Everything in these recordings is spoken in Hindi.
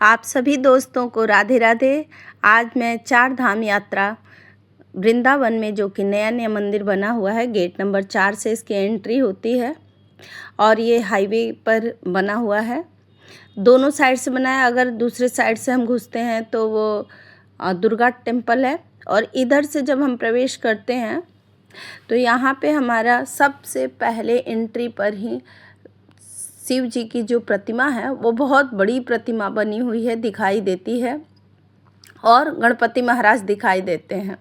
आप सभी दोस्तों को राधे राधे। आज मैं चार धाम यात्रा वृंदावन में, जो कि नया नया मंदिर बना हुआ है, गेट नंबर 4 से इसकी एंट्री होती है और ये हाईवे पर बना हुआ है। दोनों साइड से बना है। अगर दूसरे साइड से हम घुसते हैं तो वो दुर्गा टेम्पल है, और इधर से जब हम प्रवेश करते हैं तो यहाँ पे हमारा सबसे पहले एंट्री पर ही शिव जी की जो प्रतिमा है वो बहुत बड़ी प्रतिमा बनी हुई है, दिखाई देती है, और गणपति महाराज दिखाई देते हैं।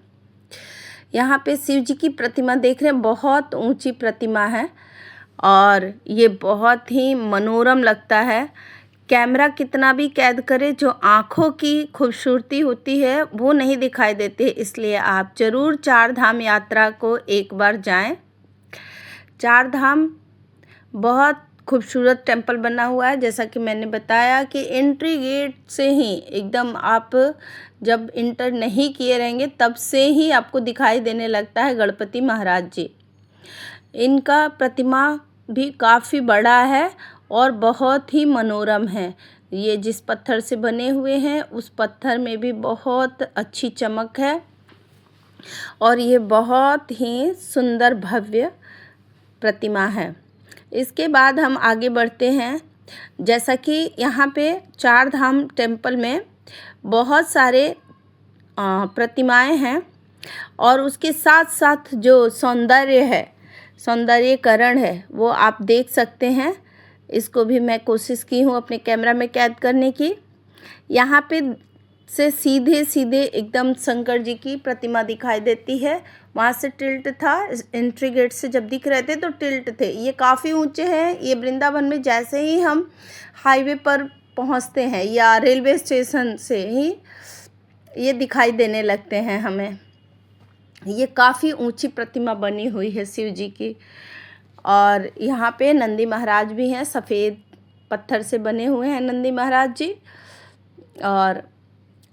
यहाँ पे शिव जी की प्रतिमा देख रहे हैं, बहुत ऊंची प्रतिमा है और ये बहुत ही मनोरम लगता है। कैमरा कितना भी कैद करे, जो आँखों की खूबसूरती होती है वो नहीं दिखाई देती है। इसलिए आप ज़रूर चार धाम यात्रा को एक बार जाएं। चार धाम बहुत खूबसूरत टेम्पल बना हुआ है। जैसा कि मैंने बताया कि एंट्री गेट से ही एकदम, आप जब इंटर नहीं किए रहेंगे तब से ही आपको दिखाई देने लगता है गणपति महाराज जी। इनका प्रतिमा भी काफ़ी बड़ा है और बहुत ही मनोरम है। ये जिस पत्थर से बने हुए हैं उस पत्थर में भी बहुत अच्छी चमक है और ये बहुत ही सुंदर भव्य प्रतिमा है। इसके बाद हम आगे बढ़ते हैं। जैसा कि यहाँ पे चार धाम टेम्पल में बहुत सारे प्रतिमाएं हैं और उसके साथ साथ जो सौंदर्य है, सौंदर्यीकरण है, वो आप देख सकते हैं। इसको भी मैं कोशिश की हूँ अपने कैमरा में कैद करने की। यहाँ पे से सीधे सीधे एकदम शंकर जी की प्रतिमा दिखाई देती है। वहाँ से टिल्ट था, एंट्री गेट से जब दिख रहे थे तो टिल्ट थे। ये काफ़ी ऊंचे हैं। ये वृंदावन में जैसे ही हम हाईवे पर पहुँचते हैं या रेलवे स्टेशन से ही ये दिखाई देने लगते हैं हमें। ये काफ़ी ऊंची प्रतिमा बनी हुई है शिव जी की। और यहाँ पे नंदी महाराज भी हैं, सफ़ेद पत्थर से बने हुए हैं नंदी महाराज जी, और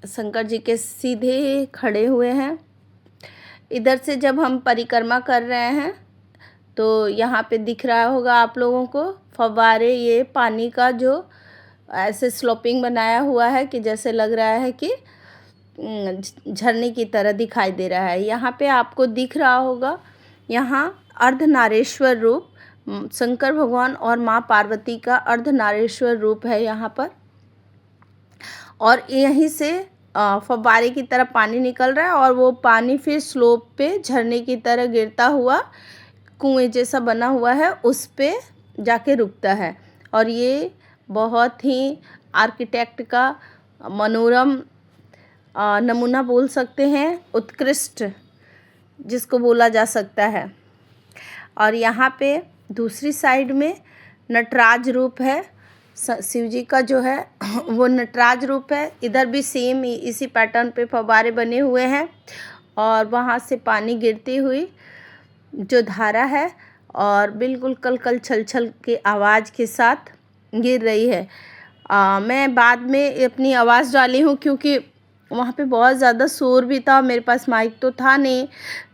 शंकर जी के सीधे खड़े हुए हैं। इधर से जब हम परिक्रमा कर रहे हैं तो यहाँ पे दिख रहा होगा आप लोगों को फव्वारे, ये पानी का जो ऐसे स्लोपिंग बनाया हुआ है कि जैसे लग रहा है कि झरने की तरह दिखाई दे रहा है। यहाँ पे आपको दिख रहा होगा, यहाँ अर्धनारीश्वर रूप शंकर भगवान और माँ पार्वती का अर्धनारीश्वर रूप है यहाँ पर। और यहीं से फव्वारे की तरह पानी निकल रहा है और वो पानी फिर स्लोप पे झरने की तरह गिरता हुआ कुएं जैसा बना हुआ है, उस पे जाके रुकता है। और ये बहुत ही आर्किटेक्ट का मनोरम नमूना बोल सकते हैं, उत्कृष्ट जिसको बोला जा सकता है। और यहाँ पे दूसरी साइड में नटराज रूप है, शिव जी का जो है वो नटराज रूप है। इधर भी सेम इसी पैटर्न पे फव्वारे बने हुए हैं और वहाँ से पानी गिरती हुई जो धारा है और बिल्कुल कल कल छल छल के आवाज़ के साथ गिर रही है। मैं बाद में अपनी आवाज़ डाली हूँ क्योंकि वहाँ पे बहुत ज़्यादा शोर भी था, मेरे पास माइक तो था नहीं,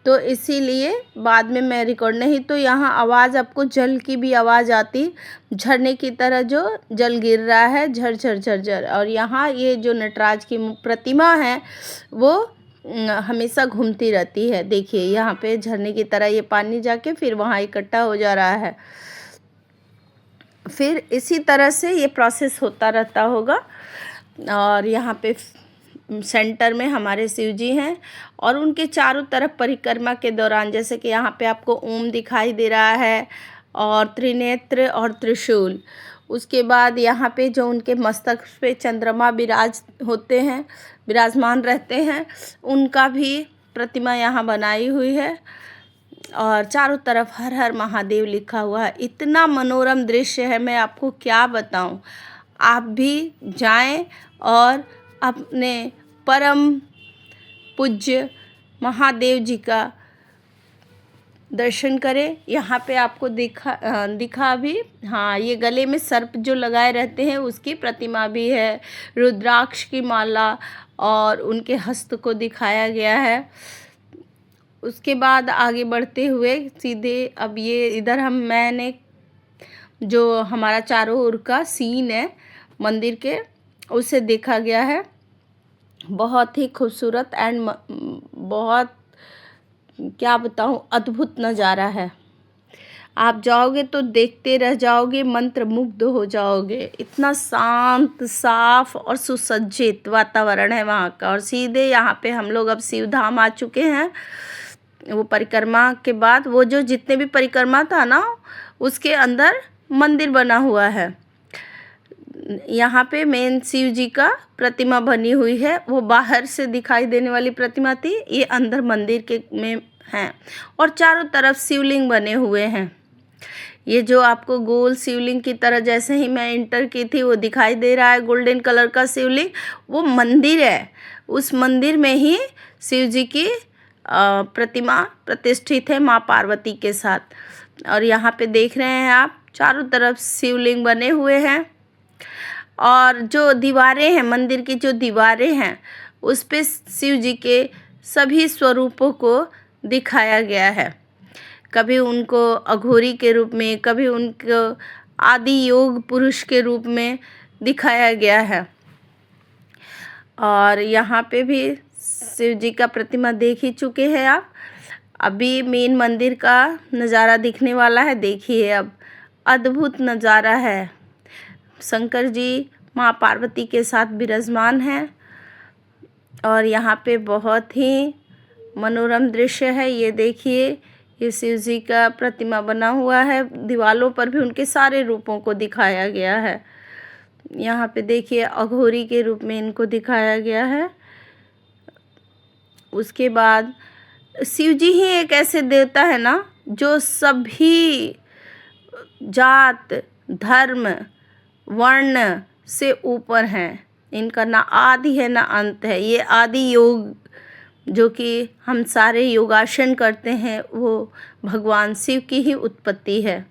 तो इसीलिए बाद में मैं रिकॉर्ड नहीं। तो यहाँ आवाज़ आपको जल की भी आवाज़ आती, झरने की तरह जो जल गिर रहा है झर झर झर झर। और यहाँ ये जो नटराज की प्रतिमा है वो हमेशा घूमती रहती है। देखिए यहाँ पे झरने की तरह ये पानी जाके फिर वहाँ इकट्ठा हो जा रहा है। फिर इसी तरह से ये प्रोसेस होता रहता होगा। और यहाँ पे सेंटर में हमारे शिव जी हैं और उनके चारों तरफ परिक्रमा के दौरान, जैसे कि यहाँ पे आपको ओम दिखाई दे रहा है और त्रिनेत्र और त्रिशूल। उसके बाद यहाँ पे जो उनके मस्तक पे चंद्रमा विराजमान रहते हैं, उनका भी प्रतिमा यहाँ बनाई हुई है और चारों तरफ हर हर महादेव लिखा हुआ है। इतना मनोरम दृश्य है, मैं आपको क्या बताऊं। आप भी जाएं और अपने परम पूज्य महादेव जी का दर्शन करें। यहाँ पे आपको दिखा भी, हाँ, ये गले में सर्प जो लगाए रहते हैं उसकी प्रतिमा भी है, रुद्राक्ष की माला और उनके हस्त को दिखाया गया है। उसके बाद आगे बढ़ते हुए सीधे अब ये इधर मैंने जो हमारा चारों ओर का सीन है मंदिर के, उसे देखा गया है। बहुत ही खूबसूरत एंड बहुत, क्या बताऊँ, अद्भुत नज़ारा है। आप जाओगे तो देखते रह जाओगे, मंत्रमुग्ध हो जाओगे। इतना शांत, साफ और सुसज्जित वातावरण है वहाँ का। और सीधे यहाँ पे हम लोग अब शिवधाम आ चुके हैं। वो परिक्रमा के बाद वो जो जितने भी परिक्रमा था ना, उसके अंदर मंदिर बना हुआ है। यहाँ पे मेन शिव जी का प्रतिमा बनी हुई है। वो बाहर से दिखाई देने वाली प्रतिमा थी, ये अंदर मंदिर के में है। और चारों तरफ शिवलिंग बने हुए हैं। ये जो आपको गोल शिवलिंग की तरह जैसे ही मैं इंटर की थी वो दिखाई दे रहा है, गोल्डन कलर का शिवलिंग, वो मंदिर है। उस मंदिर में ही शिव जी की प्रतिमा प्रतिष्ठित है माँ पार्वती के साथ। और यहाँ पे देख रहे हैं आप, चारों तरफ शिवलिंग बने हुए हैं। और जो दीवारें हैं, मंदिर की जो दीवारें हैं, उस पे शिव जी के सभी स्वरूपों को दिखाया गया है। कभी उनको अघोरी के रूप में, कभी उनको आदि योग पुरुष के रूप में दिखाया गया है। और यहाँ पे भी शिव जी का प्रतिमा देख ही चुके हैं आप। अभी मेन मंदिर का नज़ारा दिखने वाला है। देखिए, अब अद्भुत नज़ारा है। शंकर जी माँ पार्वती के साथ विराजमान हैं। और यहाँ पे बहुत ही मनोरम दृश्य है। ये देखिए, ये शिव जी का प्रतिमा बना हुआ है। दीवालों पर भी उनके सारे रूपों को दिखाया गया है। यहाँ पे देखिए, अघोरी के रूप में इनको दिखाया गया है। उसके बाद शिव जी ही एक ऐसे देवता है ना, जो सभी जात, धर्म, वर्ण से ऊपर हैं। इनका ना आदि है ना अंत है। ये आदि योग जो कि हम सारे योगासन करते हैं, वो भगवान शिव की ही उत्पत्ति है।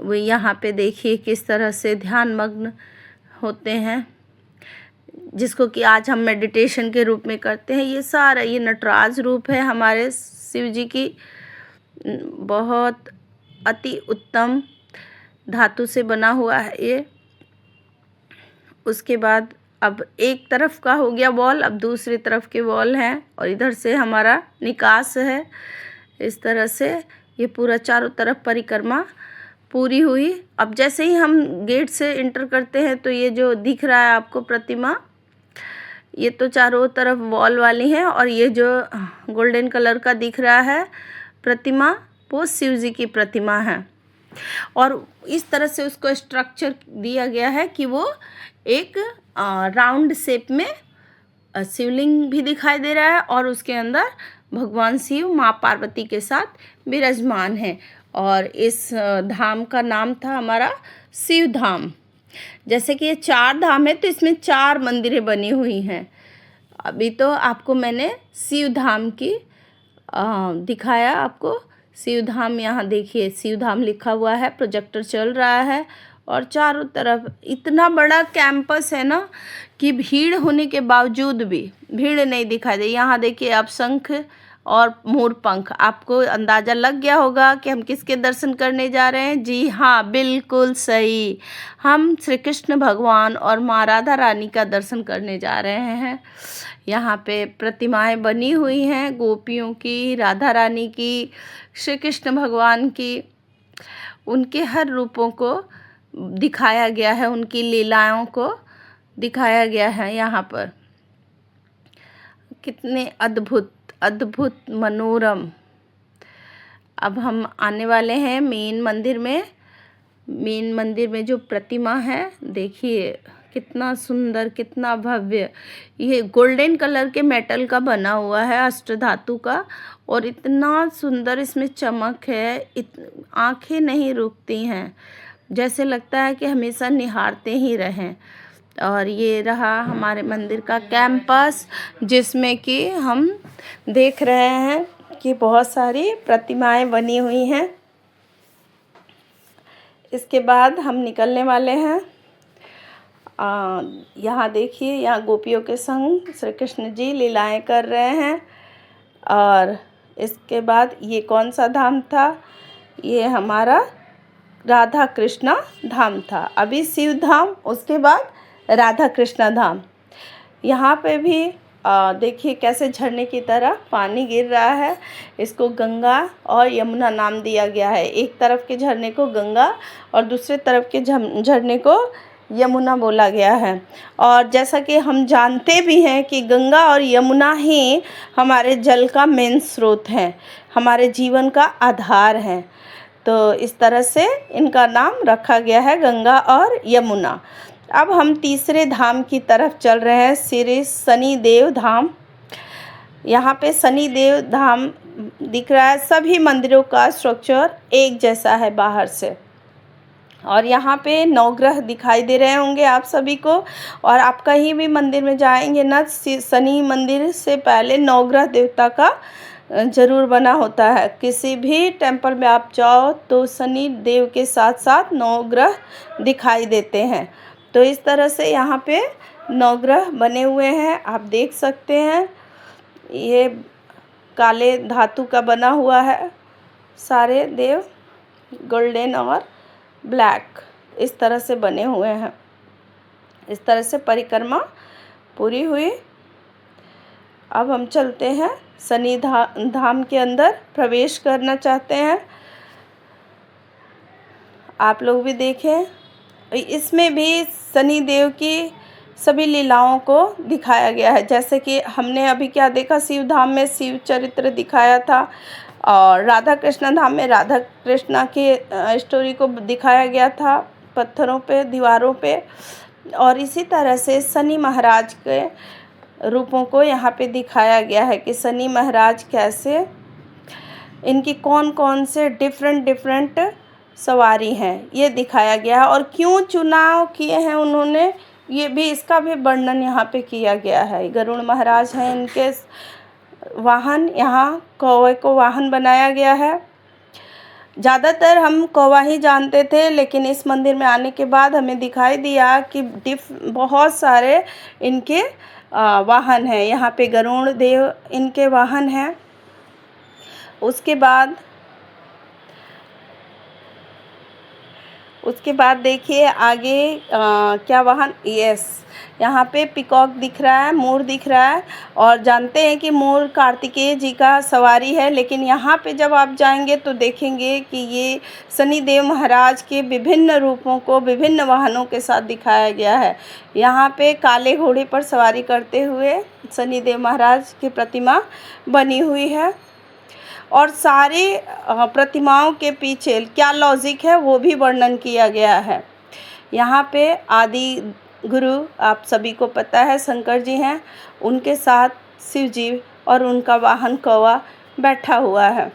वो यहाँ पे देखिए किस तरह से ध्यान मग्न होते हैं, जिसको कि आज हम मेडिटेशन के रूप में करते हैं। ये सारा ये नटराज रूप है हमारे शिव जी की। बहुत अति उत्तम धातु से बना हुआ है ये। उसके बाद अब एक तरफ का हो गया वॉल, अब दूसरी तरफ के वॉल हैं। और इधर से हमारा निकास है। इस तरह से ये पूरा चारों तरफ परिक्रमा पूरी हुई। अब जैसे ही हम गेट से इंटर करते हैं तो ये जो दिख रहा है आपको प्रतिमा, ये तो चारों तरफ वॉल वाली है। और ये जो गोल्डन कलर का दिख रहा है प्रतिमा, वो शिव जी की प्रतिमा है। और इस तरह से उसको स्ट्रक्चर दिया गया है कि वो एक राउंड शेप में शिवलिंग भी दिखाई दे रहा है और उसके अंदर भगवान शिव माँ पार्वती के साथ विराजमान है। और इस धाम का नाम था हमारा शिव धाम। जैसे कि ये 4 धाम है तो इसमें 4 मंदिरें बनी हुई हैं। अभी तो आपको मैंने शिव धाम की दिखाया आपको। शिव धाम, यहाँ देखिए शिव धाम लिखा हुआ है, प्रोजेक्टर चल रहा है। और चारों तरफ इतना बड़ा कैंपस है ना कि भीड़ होने के बावजूद भी भीड़ नहीं दिखाई दे। यहाँ देखिए आप, शंख और मोर पंख, आपको अंदाज़ा लग गया होगा कि हम किसके दर्शन करने जा रहे हैं। जी हाँ, बिल्कुल सही, हम श्री कृष्ण भगवान और माँ राधा रानी का दर्शन करने जा रहे हैं। यहाँ पे प्रतिमाएं बनी हुई हैं, गोपियों की, राधा रानी की, श्री कृष्ण भगवान की। उनके हर रूपों को दिखाया गया है, उनकी लीलाओं को दिखाया गया है यहाँ पर। कितने अद्भुत अद्भुत मनोरम। अब हम आने वाले हैं मेन मंदिर में। मेन मंदिर में जो प्रतिमा है, देखिए कितना सुंदर, कितना भव्य। ये गोल्डन कलर के मेटल का बना हुआ है, अष्टधातु का। और इतना सुंदर इसमें चमक है, आंखें नहीं रुकती हैं, जैसे लगता है कि हमेशा निहारते ही रहें। और ये रहा हमारे मंदिर का कैंपस, जिसमें कि हम देख रहे हैं कि बहुत सारी प्रतिमाएं बनी हुई हैं। इसके बाद हम निकलने वाले हैं। यहाँ देखिए, यहाँ गोपियों के संग श्री कृष्ण जी लीलाएं कर रहे हैं। और इसके बाद ये कौन सा धाम था? ये हमारा राधा कृष्णा धाम था। अभी शिव धाम, उसके बाद राधा कृष्णा धाम। यहाँ पे भी देखिए कैसे झरने की तरह पानी गिर रहा है। इसको गंगा और यमुना नाम दिया गया है। एक तरफ के झरने को गंगा और दूसरे तरफ के झरने को यमुना बोला गया है। और जैसा कि हम जानते भी हैं कि गंगा और यमुना ही हमारे जल का मेन स्रोत हैं, हमारे जीवन का आधार हैं। तो इस तरह से इनका नाम रखा गया है, गंगा और यमुना। अब हम तीसरे धाम की तरफ चल रहे हैं, श्री शनिदेव धाम। यहाँ पे शनिदेव धाम दिख रहा है। सभी मंदिरों का स्ट्रक्चर एक जैसा है बाहर से, और यहाँ पे नवग्रह दिखाई दे रहे होंगे आप सभी को। और आप कहीं भी मंदिर में जाएंगे ना, शनि मंदिर से पहले नवग्रह देवता का ज़रूर बना होता है। किसी भी टेंपल में आप जाओ तो शनि देव के साथ साथ नवग्रह दिखाई देते हैं। तो इस तरह से यहाँ पे नवग्रह बने हुए हैं, आप देख सकते हैं। ये काले धातु का बना हुआ है, सारे देव गोल्डन और ब्लैक इस तरह से बने हुए हैं। इस तरह से परिक्रमा पूरी हुई। अब हम चलते हैं शनि धाम के अंदर प्रवेश करना चाहते हैं। आप लोग भी देखें, इसमें भी शनि देव की सभी लीलाओं को दिखाया गया है। जैसे कि हमने अभी क्या देखा, शिव धाम में शिव चरित्र दिखाया था, और राधा कृष्णा धाम में राधा कृष्णा की स्टोरी को दिखाया गया था पत्थरों पे, दीवारों पे। और इसी तरह से शनि महाराज के रूपों को यहाँ पे दिखाया गया है कि शनि महाराज कैसे, इनकी कौन कौन से डिफरेंट सवारी हैं ये दिखाया गया है। और क्यों चुनाव किए हैं उन्होंने, ये भी, इसका भी वर्णन यहाँ पे किया गया है। गरुड़ महाराज हैं, इनके वाहन, यहाँ कौवे को वाहन बनाया गया है। ज़्यादातर हम कौवा ही जानते थे, लेकिन इस मंदिर में आने के बाद हमें दिखाई दिया कि बहुत सारे इनके वाहन हैं। यहाँ पे गरुड़ देव इनके वाहन हैं। उसके बाद देखिए आगे क्या वाहन, यस, यहाँ पे पिकॉक दिख रहा है, मोर दिख रहा है। और जानते हैं कि मोर कार्तिकेय जी का सवारी है, लेकिन यहाँ पे जब आप जाएंगे तो देखेंगे कि ये शनिदेव महाराज के विभिन्न रूपों को विभिन्न वाहनों के साथ दिखाया गया है। यहाँ पे काले घोड़े पर सवारी करते हुए शनिदेव महाराज की प्रतिमा बनी हुई है। और सारी प्रतिमाओं के पीछे क्या लॉजिक है वो भी वर्णन किया गया है। यहाँ पे आदि गुरु आप सभी को पता है शंकर जी हैं, उनके साथ शिव जी और उनका वाहन कौवा बैठा हुआ है।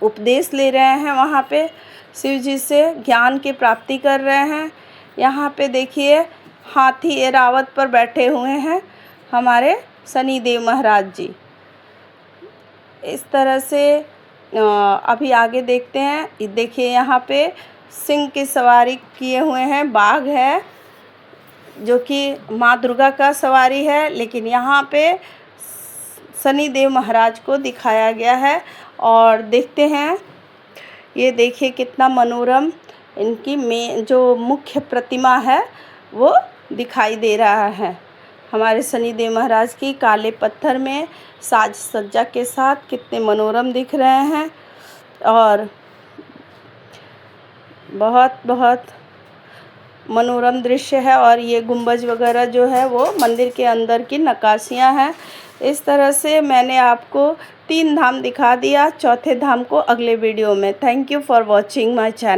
उपदेश ले रहे हैं वहाँ पे, शिव जी से ज्ञान की प्राप्ति कर रहे हैं। यहाँ पे देखिए हाथी एरावत पर बैठे हुए हैं हमारे शनिदेव महाराज जी। इस तरह से अभी आगे देखते हैं। देखिए यहाँ पे सिंह की सवारी किए हुए हैं, बाघ है जो कि माँ दुर्गा का सवारी है, लेकिन यहाँ पे शनिदेव महाराज को दिखाया गया है। और देखते हैं, ये देखिए कितना मनोरम इनकी जो मुख्य प्रतिमा है वो दिखाई दे रहा है। हमारे शनिदेव महाराज की काले पत्थर में साज सज्जा के साथ कितने मनोरम दिख रहे हैं। और बहुत बहुत मनोरम दृश्य है। और ये गुंबज वगैरह जो है वो मंदिर के अंदर की नक्काशियाँ हैं। इस तरह से मैंने आपको 3 धाम दिखा दिया, चौथे धाम को अगले वीडियो में। Thank you for watching my channel.